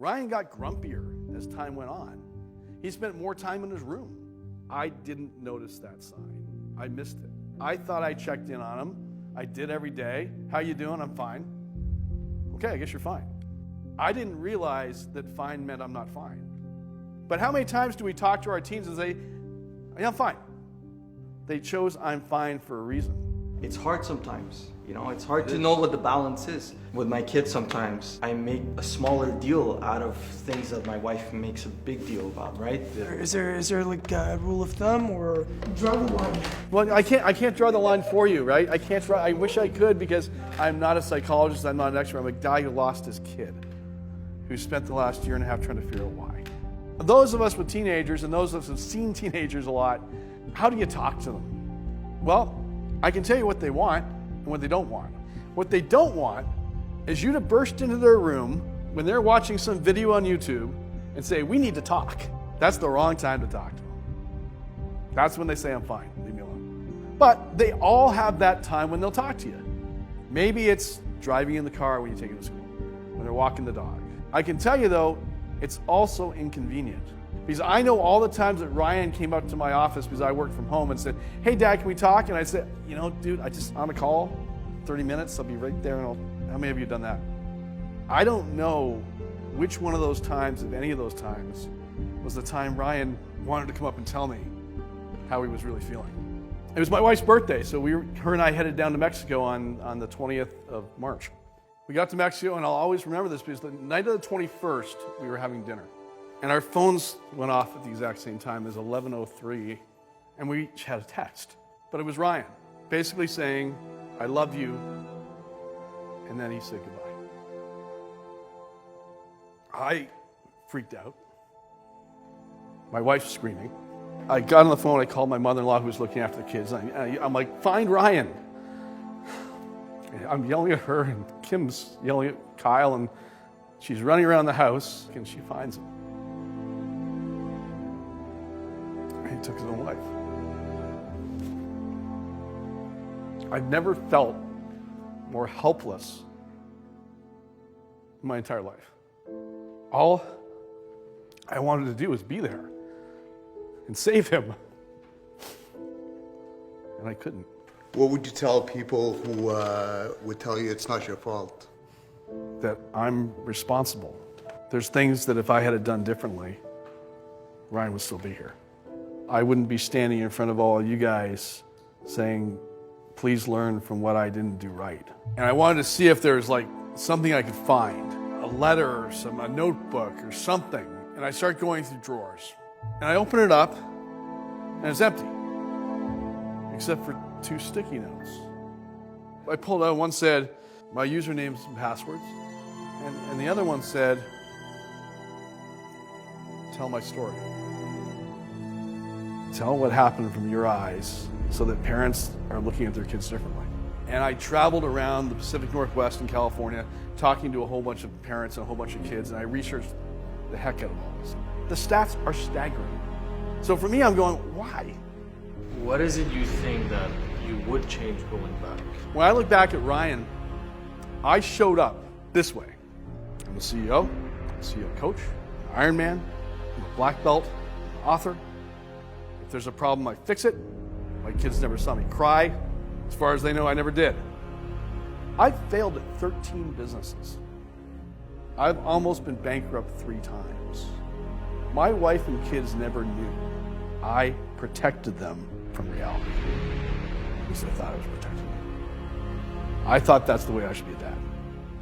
Ryan got grumpier as time went on. He spent more time in his room. I didn't notice that sign. I missed it. I thought I checked in on him. I did every day. How you doing? I'm fine. Okay, I guess you're fine. I didn't realize that fine meant I'm not fine. But how many times do we talk to our teens and say, yeah, I'm fine? They chose I'm fine for a reason. It's hard sometimes, it's hard to know what the balance is. With my kids sometimes, I make a smaller deal out of things that my wife makes a big deal about, right? Is there like a rule of thumb or draw the line? Well, I can't draw the line for you, right? I wish I could because I'm not a psychologist, I'm not an expert. I'm a guy who lost his kid, who spent the last year and a half trying to figure out why. Those of us with teenagers and those of us who've seen teenagers a lot, how do you talk to them? Well, I can tell you what they want and what they don't want. What they don't want is you to burst into their room when they're watching some video on YouTube and say, we need to talk. That's the wrong time to talk to them. That's when they say, I'm fine, leave me alone. But they all have that time when they'll talk to you. Maybe it's driving in the car when you take them to school, when they're walking the dog. I can tell you though, it's also inconvenient. Because I know all the times that Ryan came up to my office because I worked from home and said, hey Dad, can we talk? And I said, dude, I just on a call, 30 minutes, I'll be right there. And how many of you have done that? I don't know which one of those times, if any of those times, was the time Ryan wanted to come up and tell me how he was really feeling. It was my wife's birthday, so her and I headed down to Mexico on the 20th of March. We got to Mexico, and I'll always remember this because the night of the 21st, we were having dinner. And our phones went off at the exact same time as 11:03, and we each had a text. But it was Ryan, basically saying, I love you, and then he said goodbye. I freaked out. My wife's screaming. I got on the phone, I called my mother-in-law who was looking after the kids. I'm like, find Ryan. I'm yelling at her, and Kim's yelling at Kyle, and she's running around the house, and she finds him. He took his own life. I've never felt more helpless in my entire life. All I wanted to do was be there and save him. And I couldn't. What would you tell people who would tell you it's not your fault? That I'm responsible. There's things that if I had it done differently, Ryan would still be here. I wouldn't be standing in front of all you guys saying, please learn from what I didn't do right. And I wanted to see if there's like something I could find, a letter or a notebook or something. And I start going through drawers. And I open it up and it's empty, except for 2 sticky notes. I pulled out, one said, my usernames and passwords. And the other one said, tell my story. Tell what happened from your eyes so that parents are looking at their kids differently. And I traveled around the Pacific Northwest in California talking to a whole bunch of parents and a whole bunch of kids, and I researched the heck out of all this. The stats are staggering. So for me, I'm going, why? What is it you think that you would change going back? When I look back at Ryan, I showed up this way. I'm a CEO, CEO coach, an Ironman, I'm a black belt, an author. If there's a problem, I fix it. My kids never saw me cry. As far as they know, I never did. I've failed at 13 businesses. I've almost been bankrupt 3 times. My wife and kids never knew. I protected them from reality. At least I thought I was protecting them. I thought that's the way I should be a dad.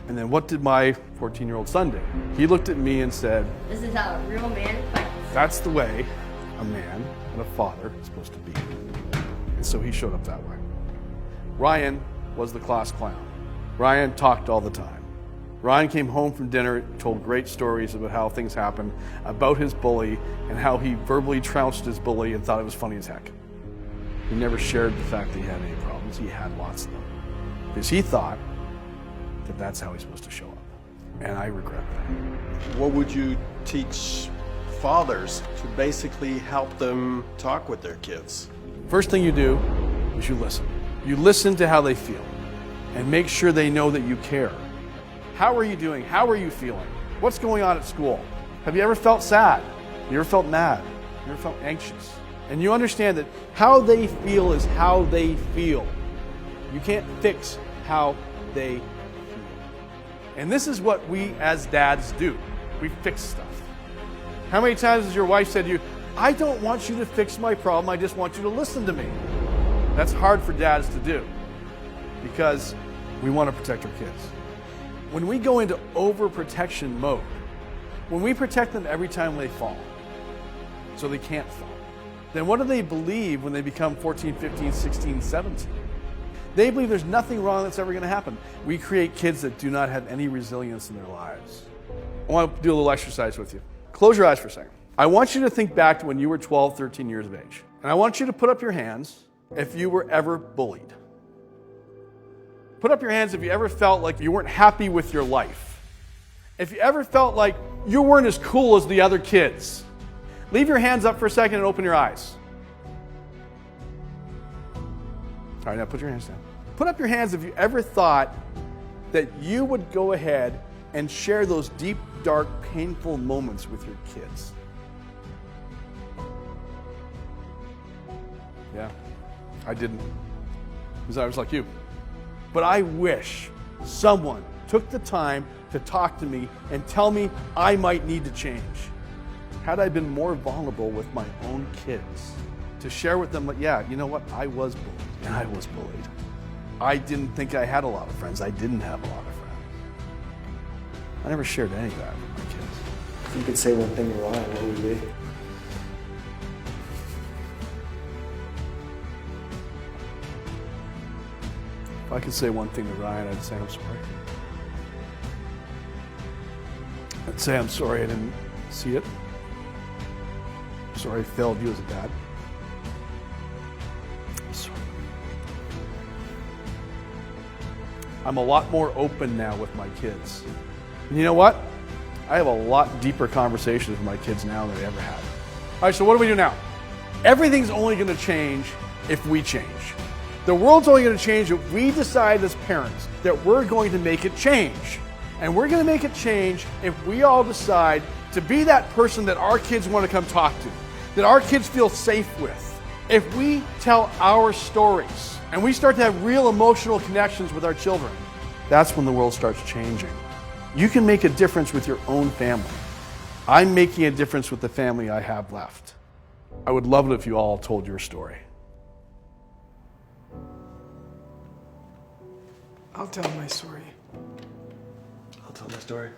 And then what did my 14-year-old son do? He looked at me and said, this is how a real man fights. that's the way a man and a father is supposed to be. And so he showed up that way. Ryan was the class clown. Ryan talked all the time. Ryan came home from dinner, told great stories about how things happened, about his bully, and how he verbally trounced his bully and thought it was funny as heck. He never shared the fact that he had any problems. He had lots of them. Because he thought that that's how he's supposed to show up. And I regret that. What would you teach fathers to basically help them talk with their kids? First thing you do is you listen. You listen to how they feel and make sure they know that you care. How are you doing? How are you feeling? What's going on at school? Have you ever felt sad? You ever felt mad? You ever felt anxious? And you understand that how they feel is how they feel. You can't fix how they feel. And this is what we as dads do. We fix stuff. How many times has your wife said to you, I don't want you to fix my problem, I just want you to listen to me? That's hard for dads to do because we want to protect our kids. When we go into overprotection mode, when we protect them every time they fall, so they can't fall, then what do they believe when they become 14, 15, 16, 17? They believe there's nothing wrong that's ever going to happen. We create kids that do not have any resilience in their lives. I want to do a little exercise with you. Close your eyes for a second. I want you to think back to when you were 12, 13 years of age. And I want you to put up your hands if you were ever bullied. Put up your hands if you ever felt like you weren't happy with your life. If you ever felt like you weren't as cool as the other kids. Leave your hands up for a second and open your eyes. All right, now put your hands down. Put up your hands if you ever thought that you would go ahead and share those deep, dark, painful moments with your kids. Yeah, I didn't, because I was like you. But I wish someone took the time to talk to me and tell me I might need to change. Had I been more vulnerable with my own kids, to share with them, like, yeah, you know what, I was bullied, and I was bullied. I didn't think I had a lot of friends. I didn't have a lot of friends. I never shared any of that with my kids. If you could say one thing to Ryan, what would it be? If I could say one thing to Ryan, I'd say I'm sorry. I'd say I'm sorry I didn't see it. I'm sorry I failed you as a dad. I'm sorry. I'm a lot more open now with my kids. And you know what? I have a lot deeper conversations with my kids now than I ever had. All right, so what do we do now? Everything's only going to change if we change. The world's only going to change if we decide as parents that we're going to make it change. And we're going to make it change if we all decide to be that person that our kids want to come talk to, that our kids feel safe with. If we tell our stories and we start to have real emotional connections with our children, that's when the world starts changing. You can make a difference with your own family. I'm making a difference with the family I have left. I would love it if you all told your story. I'll tell my story. I'll tell my story.